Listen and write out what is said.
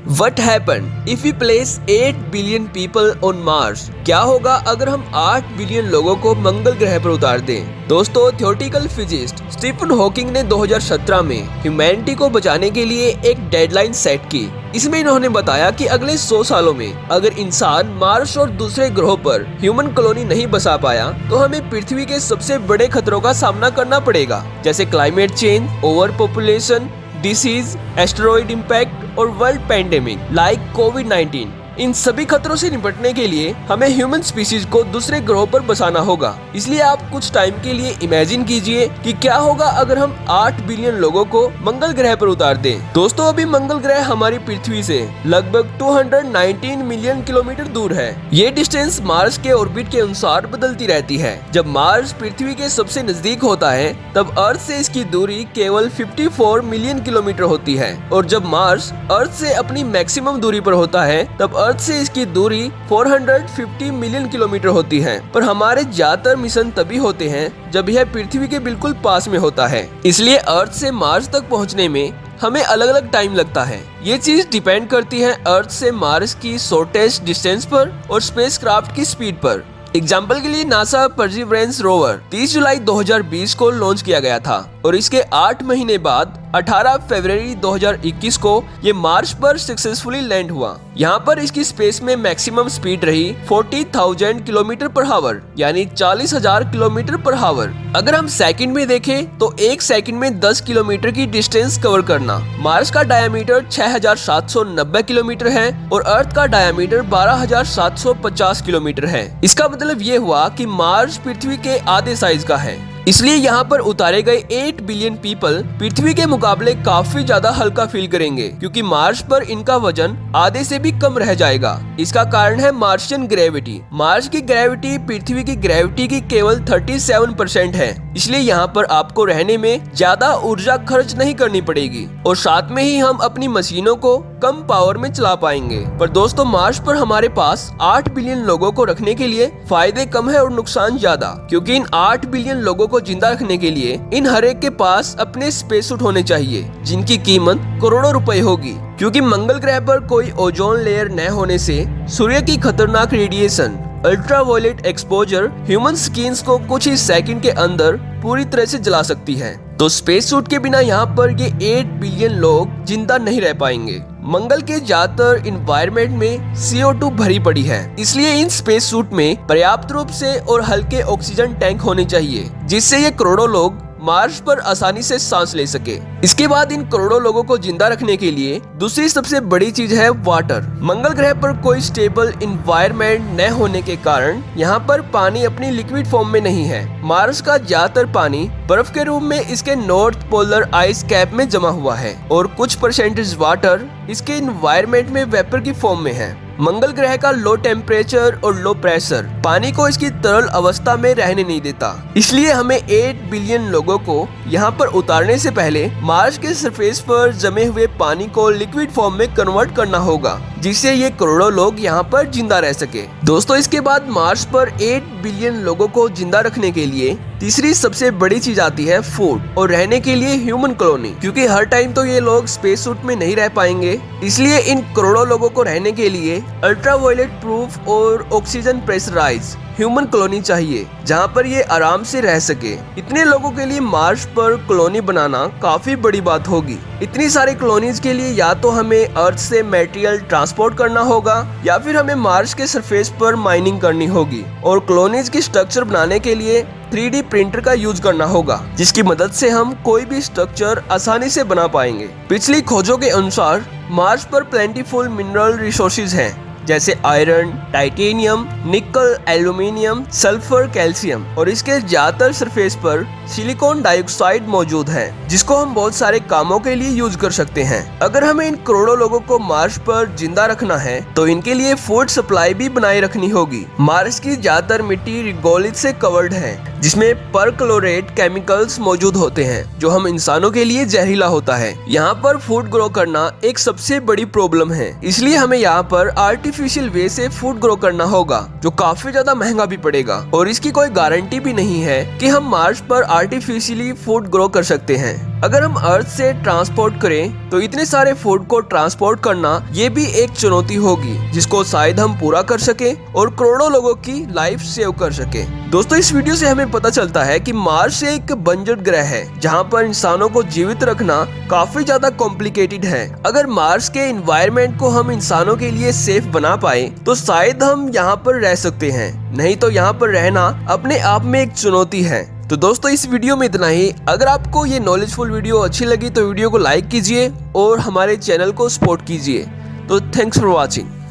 What happened if we place 8 billion people on Mars? क्या होगा अगर हम 8 बिलियन लोगों को मंगल ग्रह पर उतार दें? दोस्तों, थ्योरेटिकल फिजिस्ट स्टीफन हॉकिंग ने 2017 में ह्यूमैनिटी को बचाने के लिए एक डेडलाइन सेट की। इसमें इन्होंने बताया कि अगले 100 सालों में अगर इंसान मार्स और दूसरे ग्रहों पर ह्यूमन कॉलोनी नहीं बसा पाया तो हमें पृथ्वी के सबसे बड़े खतरों का सामना करना पड़ेगा, जैसे climate change, over population, disease, asteroid impact और वर्ल्ड पैंडेमिक लाइक कोविड-19। इन सभी खतरों से निपटने के लिए हमें ह्यूमन स्पीशीज को दूसरे ग्रहों पर बसाना होगा। इसलिए आप कुछ टाइम के लिए इमेजिन कीजिए कि क्या होगा अगर हम 8 बिलियन लोगों को मंगल ग्रह पर उतार दें। दोस्तों, अभी मंगल ग्रह हमारी पृथ्वी से लगभग 219 मिलियन किलोमीटर दूर है। ये डिस्टेंस मार्स के ऑर्बिट के अनुसार बदलती रहती है। जब मार्स पृथ्वी के सबसे नजदीक होता है तब अर्थ से इसकी दूरी केवल 54 मिलियन किलोमीटर होती है, और जब मार्स अर्थ से अपनी मैक्सिमम दूरी पर होता है तब अर्थ से इसकी दूरी 450 मिलियन किलोमीटर होती है। पर हमारे ज्यादातर मिशन तभी होते हैं जब यह पृथ्वी के बिल्कुल पास में होता है। इसलिए अर्थ से मार्स तक पहुंचने में हमें अलग अलग टाइम लगता है। ये चीज डिपेंड करती है अर्थ से मार्स की शॉर्टेस्ट डिस्टेंस पर और स्पेसक्राफ्ट की स्पीड पर। एग्जाम्पल के लिए नासा परसिवरेंस रोवर 30 जुलाई 2020 को लॉन्च किया गया था और इसके 8 महीने बाद 18 फरवरी 2021 को ये मार्स पर सक्सेसफुली लैंड हुआ। यहाँ पर इसकी स्पेस में मैक्सिमम स्पीड रही 40,000 किलोमीटर पर हावर, यानी 40,000 किलोमीटर पर हावर। अगर हम सेकंड में देखें तो एक सेकंड में 10 किलोमीटर की डिस्टेंस कवर करना। मार्स का डायमीटर 6,790 किलोमीटर है और अर्थ का डायमीटर 12,750 किलोमीटर है। इसका मतलब ये हुआ कि मार्स पृथ्वी के आधे साइज का है। इसलिए यहाँ पर उतारे गए 8 बिलियन पीपल पृथ्वी के मुकाबले काफी ज्यादा हल्का फील करेंगे, क्योंकि मार्स पर इनका वजन आधे से भी कम रह जाएगा। इसका कारण है मार्शियन ग्रेविटी। मार्स की ग्रेविटी पृथ्वी की ग्रेविटी की केवल 37% है, इसलिए यहाँ पर आपको रहने में ज्यादा ऊर्जा खर्च नहीं करनी पड़ेगी और साथ में ही हम अपनी मशीनों को कम पावर में चला पाएंगे। पर दोस्तों, मार्स पर हमारे पास 8 बिलियन लोगों को रखने के लिए फायदे कम है और नुकसान ज्यादा, क्योंकि इन 8 बिलियन लोगों को जिंदा रखने के लिए इन हर एक के पास अपने स्पेस सूट होने चाहिए, जिनकी कीमत करोड़ों रुपए होगी। क्योंकि मंगल ग्रह पर कोई ओजोन लेयर न होने से सूर्य की खतरनाक radiation ultraviolet exposure human skin को कुछ ही सेकंड के अंदर पूरी तरह से जला सकती है। तो स्पेस सूट के बिना यहाँ पर ये 8 बिलियन लोग जिंदा नहीं रह पाएंगे। मंगल के ज्यादातर इन्वायरमेंट में CO2 भरी पड़ी है, इसलिए इन स्पेस सूट में पर्याप्त रूप से और हल्के ऑक्सीजन टैंक होने चाहिए, जिससे ये करोड़ों लोग मार्स पर आसानी से सांस ले सके। इसके बाद इन करोड़ों लोगों को जिंदा रखने के लिए दूसरी सबसे बड़ी चीज है वाटर। मंगल ग्रह पर कोई स्टेबल इन्वायरमेंट न होने के कारण यहाँ पर पानी अपनी लिक्विड फॉर्म में नहीं है। मार्स का ज्यादातर पानी बर्फ के रूप में इसके नॉर्थ पोलर आइस कैप में जमा हुआ है और कुछ परसेंटेज वाटर इसके इन्वायरमेंट में वेपर की फॉर्म में है। मंगल ग्रह का लो टेम्परेचर और लो प्रेशर पानी को इसकी तरल अवस्था में रहने नहीं देता। इसलिए हमें 8 बिलियन लोगों को यहाँ पर उतारने से पहले मार्स के सरफेस पर जमे हुए पानी को लिक्विड फॉर्म में कन्वर्ट करना होगा, जिससे ये करोड़ों लोग यहाँ पर जिंदा रह सके। दोस्तों, इसके बाद मार्स पर 8 बिलियन लोगों को जिंदा रखने के लिए तीसरी सबसे बड़ी चीज आती है फूड और रहने के लिए ह्यूमन कॉलोनी। क्योंकि हर टाइम तो ये लोग स्पेस सूट में नहीं रह पाएंगे, इसलिए इन करोड़ों लोगों को रहने के लिए अल्ट्रावायलेट प्रूफ और ऑक्सीजन प्रेशराइज ह्यूमन कॉलोनी चाहिए, जहाँ पर ये आराम से रह सके। इतने लोगों के लिए मार्स पर कॉलोनी बनाना काफी बड़ी बात होगी। इतनी सारी कॉलोनीज के लिए या तो हमें अर्थ से मटेरियल ट्रांसपोर्ट करना होगा या फिर हमें मार्स के सरफेस पर माइनिंग करनी होगी, और कॉलोनीज की स्ट्रक्चर बनाने के लिए 3D प्रिंटर का यूज करना होगा, जिसकी मदद से हम कोई भी स्ट्रक्चर आसानी से बना पाएंगे। पिछली खोजों के अनुसार मार्स पर प्लेंटीफुल मिनरल रिसोर्सेज हैं, जैसे आयरन, टाइटेनियम, निकल, एल्यूमिनियम, सल्फर, कैल्शियम, और इसके ज्यादातर सरफेस पर सिलिकॉन डाइऑक्साइड मौजूद है, जिसको हम बहुत सारे कामों के लिए यूज कर सकते हैं। अगर हमें इन करोड़ों लोगों को मार्स पर जिंदा रखना है तो इनके लिए फूड सप्लाई भी बनाए रखनी होगी। मार्स की ज्यादातर मिट्टी रिगोलिथ से कवर्ड है, जिसमें परक्लोरेट केमिकल्स मौजूद होते हैं, जो हम इंसानों के लिए जहरीला होता है। यहाँ पर फूड ग्रो करना एक सबसे बड़ी प्रॉब्लम है, इसलिए हमें यहाँ पर आर्टिफिशियल वे से फूड ग्रो करना होगा, जो काफी ज्यादा महंगा भी पड़ेगा, और इसकी कोई गारंटी भी नहीं है कि हम मार्स पर आर्टिफिशियली फूड ग्रो कर सकते हैं। अगर हम अर्थ से ट्रांसपोर्ट करें तो इतने सारे फूड को ट्रांसपोर्ट करना ये भी एक चुनौती होगी, जिसको शायद हम पूरा कर सके और करोड़ों लोगों की लाइफ सेव कर सके। दोस्तों, इस वीडियो से हमें पता चलता है कि मार्स एक बंजर ग्रह है जहाँ पर इंसानों को जीवित रखना काफी ज्यादा कॉम्प्लिकेटेड है। अगर मार्स के एनवायरनमेंट को हम इंसानों के लिए सेफ बना पाए तो शायद हम यहाँ पर रह सकते हैं, नहीं तो यहाँ पर रहना अपने आप में एक चुनौती है। तो दोस्तों, इस वीडियो में इतना ही। अगर आपको ये नॉलेजफुल वीडियो अच्छी लगी तो वीडियो को लाइक कीजिए और हमारे चैनल को सपोर्ट कीजिए। तो थैंक्स फॉर वॉचिंग।